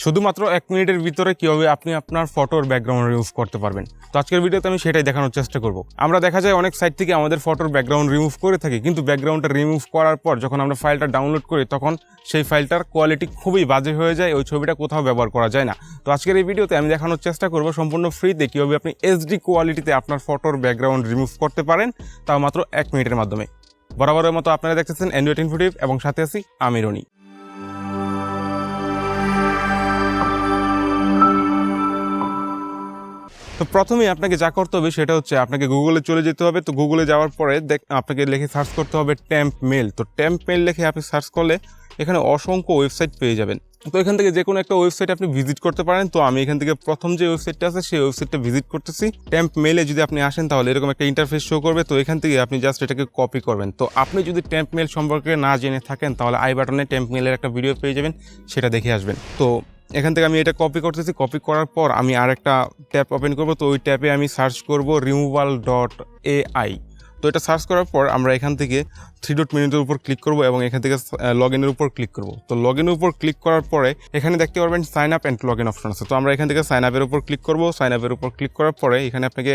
শুধুমাত্র 1 মিনিটের ভিতরে কিভাবে আপনি আপনার ফটোর ব্যাকগ্রাউন্ড রিমুভ করতে পারবেন। তো আজকের ভিডিওতে আমি সেটাই দেখানোর চেষ্টা করব। আমরা দেখা যায় অনেক সাইট থেকে আমাদের ফটোর ব্যাকগ্রাউন্ড রিমুভ করে থাকি, কিন্তু ব্যাকগ্রাউন্ডটা রিমুভ করার পর যখন আমরা ফাইলটা ডাউনলোড করি তখন সেই ফাইলটার কোয়ালিটি খুবই বাজে হয়ে যায়, ওই ছবিটা কোথাও ব্যবহার করা যায় না। তো আজকের এই ভিডিওতে আমি দেখানোর চেষ্টা করব সম্পূর্ণ ফ্রিতে কিভাবে আপনি এইচডি কোয়ালিটিতে আপনার ফটোর ব্যাকগ্রাউন্ড রিমুভ করতে পারেন, তাও মাত্র 1 মিনিটের মাধ্যমে। বরাবরের মতো আপনারা দেখতেছেন InfoTube এবং সাথে আছি আমি রনি। তো প্রথমেই আপনাকে যা করতে হবে সেটা হচ্ছে আপনাকে গুগলে চলে যেতে হবে। তো গুগলে যাওয়ার পরে আপনাকে লিখে সার্চ করতে হবে টেম্প মেল। তো টেম্প মেল লিখে আপনি সার্চ করলে এখানে অসংখ্য ওয়েবসাইট পেয়ে যাবেন। তো এখান থেকে যে কোনো একটা ওয়েবসাইট আপনি ভিজিট করতে পারেন। তো আমি এখান থেকে প্রথম যে ওয়েবসাইটটা আছে সেই ওয়েবসাইটটা ভিজিট করতেছি। টেম্প মেলে যদি আপনি আসেন তাহলে এরকম একটা ইন্টারফেস শো করবে। তো এখান থেকে আপনি জাস্ট এটাকে কপি করবেন। তো আপনি যদি টেম্প মেল সম্পর্কে না জেনে থাকেন তাহলে আই বাটনে টেম্প মেলের একটা ভিডিও পেয়ে যাবেন, সেটা দেখে আসবেন। তো এখান থেকে আমি এটা কপি করতেছি। কপি করার পর আমি আরেকটা ট্যাব ওপেন করব। তো ওই ট্যাবে আমি সার্চ করব 𝗢𝘂𝗿। তো এটা সার্চ করার পর আমরা এখান থেকে 3 ডট মেনুর উপর ক্লিক করব এবং এখান থেকে লগ ইনের উপর ক্লিক করব। তো লগ ইনের উপর ক্লিক করার পরে এখানে দেখতে পারবেন sign up and log in option আছে। তো আমরা এখান থেকে সাইন আপের উপর ক্লিক করব। সাইন আপের উপর ক্লিক করার পরে এখানে আপনাকে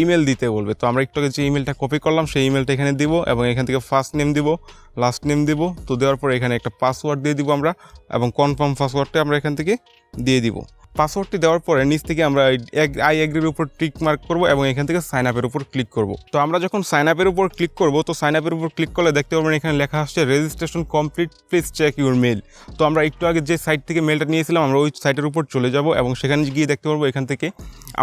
ইমেল দিতে বলবে। তো আমরা একটু আগে যে ইমেলটা কপি করলাম সেই ইমেলটা এখানে দিব এবং এখান থেকে ফার্স্ট নেম দিব, লাস্ট নেম দিব। তো দেওয়ার পরে এখানে একটা পাসওয়ার্ড দিয়ে দিব আমরা, এবং কনফার্ম পাসওয়ার্ডটা আমরা এখান থেকে দিয়ে দিব। পাসওয়ার্ডটি দেওয়ার পরে নিচ থেকে আমরা আই এগ্রির উপর টিক মার্ক করব এবং এখান থেকে সাইন আপের উপর ক্লিক করব। তো আমরা যখন সাইন আপের উপর ক্লিক করব, তো সাইন আপের উপর ক্লিক করলে দেখতে পারবেন এখানে লেখা আসছে registration complete, please check your mail. তো আমরা একটু আগে যে সাইট থেকে মেলটা নিয়েছিলাম আমরা ওই সাইটের উপর চলে যাব এবং সেখানে গিয়ে দেখতে পারবো এখান থেকে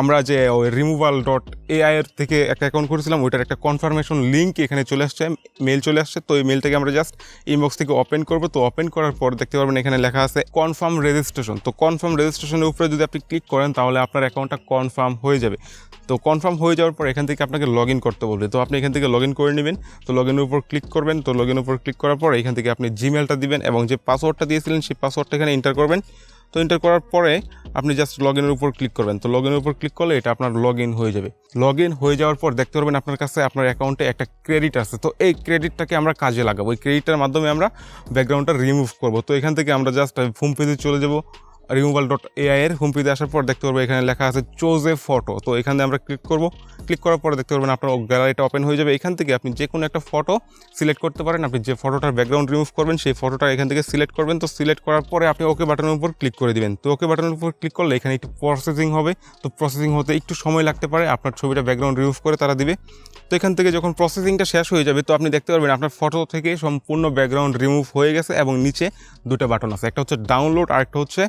আমরা যে 𝗢𝘂𝗿 এর থেকে একটা অ্যাকাউন্ট করেছিলাম ওইটার একটা কনফার্মেশন লিঙ্ক এখানে চলে আসছে, মেল চলে আসছে। তো এই মেলটাকে আমরা জাস্ট ইনবক্স থেকে ওপেন করব। তো ওপেন করার পর দেখতে পারবেন এখানে লেখা আছে কনফার্ম রেজিস্ট্রেশন। তো কনফার্ম রেজিস্ট্রেশনের উপরে যদি আপনি ক্লিক করেন তাহলে আপনার অ্যাকাউন্টটা কনফার্ম হয়ে যাবে। তো কনফার্ম হয়ে যাওয়ার পর এখান থেকে আপনাকে লগ ইন করতে বলবে। তো আপনি এখান থেকে লগ ইন করে নেবেন। তো লগ ইনের উপর ক্লিক করবেন। তো লগ ইনের উপর ক্লিক করার পর এখান থেকে আপনি জিমেলটা দিবেন এবং যে পাসওয়ার্ডটা দিয়েছিলেন সেই পাসওয়ার্ডটা এখানে এন্টার করবেন। তো এন্টার করার পরে আপনি জাস্ট লগ ইনের উপর ক্লিক করবেন। তো লগ ইনের উপর ক্লিক করলে এটা আপনার লগ ইন হয়ে যাবে। লগ ইন হয়ে যাওয়ার পর দেখতে পারবেন আপনার কাছে আপনার অ্যাকাউন্টে একটা ক্রেডিট আছে। তো এই ক্রেডিটটাকে আমরা কাজে লাগাবো। এই ক্রেডিটটার মাধ্যমে আমরা ব্যাকগ্রাউন্ডটা রিমুভ করব। তো এখান থেকে আমরা জাস্ট হোম পেজে চলে যাব। 𝗢𝘂𝗿 এর হোম পেজে আসার পর দেখতে পারবো এখানে লেখা আছে চোজে ফটো। তো এখানে আমরা ক্লিক করব। ক্লিক করার পরে দেখতে পারবেন আপনার গ্যালারিটা ওপেন হয়ে যাবে। এখান থেকে আপনি যে কোনো একটা ফটো সিলেক্ট করতে পারেন। আপনি যে ফটোটার ব্যাকগ্রাউন্ড রিমুভ করবেন সেই ফটোটা এখান থেকে সিলেক্ট করবেন। তো সিলেক্ট করার পরে আপনি ওকে বাটনের উপর ক্লিক করে দিবেন। তো ওকে বাটনের উপর ক্লিক করলে এখানে একটু প্রসেসিং হবে। তো প্রসেসিং হতে একটু সময় লাগতে পারে, আপনার ছবিটা ব্যাকগ্রাউন্ড রিমুভ করে তারা দিবে। তো এখান থেকে যখন প্রসেসিংটা শেষ হয়ে যাবে তো আপনি দেখতে পারবেন আপনার ফটো থেকে সম্পূর্ণ ব্যাকগ্রাউন্ড রিমুভ হয়ে গেছে এবং নিচে দুটো বাটন আছে, একটা হচ্ছে ডাউনলোড আর একটা হচ্ছে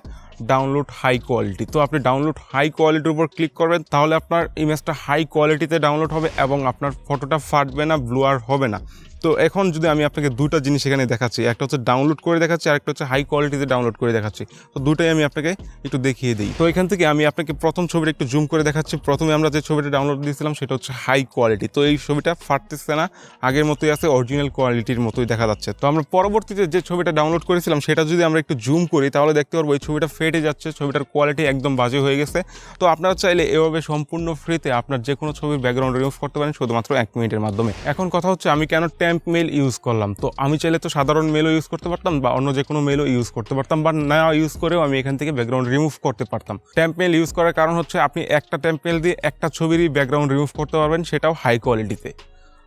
ডাউনলোড হাই কোয়ালিটি। তো আপনি ডাউনলোড হাই কোয়ালিটির উপর ক্লিক করবেন, তাহলে আপনার ইমেজটা হাই কোয়ালিটিতে ডাউনলোড হবে এবং আপনার ফটোটা ফাটবে না, ব্লুয়ার হবে না। তো এখন যদি আমি আপনাকে দুটো জিনিস এখানে দেখাচ্ছি, একটা হচ্ছে ডাউনলোড করে দেখাচ্ছি আর একটা হচ্ছে হাই কোয়ালিটিতে ডাউনলোড করে দেখাচ্ছি। তো দুটোই আমি আপনাকে একটু দেখিয়ে দিই। তো এখান থেকে আমি আপনাকে প্রথম ছবিটা একটু জুম করে দেখাচ্ছি। প্রথমে আমরা যে ছবিটা ডাউনলোড দিয়েছিলাম সেটা হচ্ছে হাই কোয়ালিটি। তো এই ছবিটা ফাটতেছে না, আগের মতোই আছে, অরিজিনাল কোয়ালিটির মতোই দেখা যাচ্ছে। তো আমরা পরবর্তীতে যে ছবিটা ডাউনলোড করেছিলাম সেটা যদি আমরা একটু জুম করি তাহলে দেখতে পারবো এই ছবিটা ফেটে যাচ্ছে, ছবিটার কোয়ালিটি একদম বাজে হয়ে গেছে। তো আপনারা চাইলে এভাবে সম্পূর্ণ ফ্রিতে আপনার যে কোনো ছবির ব্যাকগ্রাউন্ড রিমুভ করতে পারেন শুধুমাত্র 1 মিনিটের মাধ্যমে। এখন কথা হচ্ছে আমি কেন টেম্প মেল ইউজ করলাম। তো আমি চাইলে তো সাধারণ মেলও ইউজ করতে পারতাম বা অন্য যে কোনো মেলও ইউজ করতে পারতাম, বা না ইউজ করেও আমি এখান থেকে ব্যাকগ্রাউন্ড রিমুভ করতে পারতাম। টেম্প মেল ইউজ করার কারণ হচ্ছে আপনি একটা টেম্প মেল দিয়ে একটা ছবিরই ব্যাকগ্রাউন্ড রিমুভ করতে পারবেন, সেটাও হাই কোয়ালিটিতে।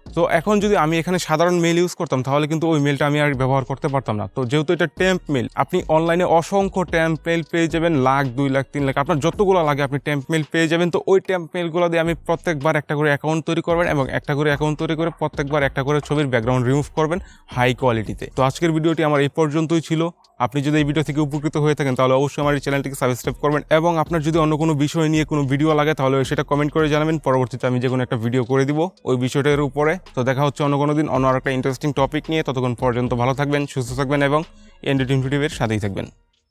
তো এখন যদি আমি এখানে সাধারণ মেল ইউজ করতাম তাহলে কিন্তু ওই মেলটা আমি আর ব্যবহার করতে পারতাম না। তো যেহেতু এটা টেম্প মেল, আপনি অনলাইনে অসংখ্য টেম্প মেল পেয়ে যাবেন, 1,00,000, 2,00,000, 3,00,000 আপনার যতগুলো লাগে আপনি টেম্প মেল পেয়ে যাবেন। তো ওই টেম্প মেলগুলো দিয়ে আমি প্রত্যেকবার একটা করে অ্যাকাউন্ট তৈরি করবেন এবং একটা করে অ্যাকাউন্ট তৈরি করে প্রত্যেকবার একটা করে ছবির ব্যাকগ্রাউন্ড রিমুভ করবেন হাই কোয়ালিটিতে। তো আজকের ভিডিওটি আমার এই পর্যন্তই ছিল। আপনি যদি এই ভিডিও থেকে উপকৃত হয়ে থাকেন তাহলে অবশ্যই আমার এই চ্যানেলটিকে সাবস্ক্রাইব করবেন এবং আপনার যদি অন্য কোনো বিষয় নিয়ে কোনো ভিডিও লাগে তাহলে সেটা কমেন্ট করে জানাবেন। পরবর্তীতে আমি যে কোনো একটা ভিডিও করে দিব ওই বিষয়টার উপরে। তো দেখা হচ্ছে অন্য কোনো দিন অন্য আরেকটা ইন্টারেস্টিং টপিক নিয়ে। ততক্ষণ পর্যন্ত ভালো থাকবেন, সুস্থ থাকবেন এবং InfoTube এর সাথেই থাকবেন।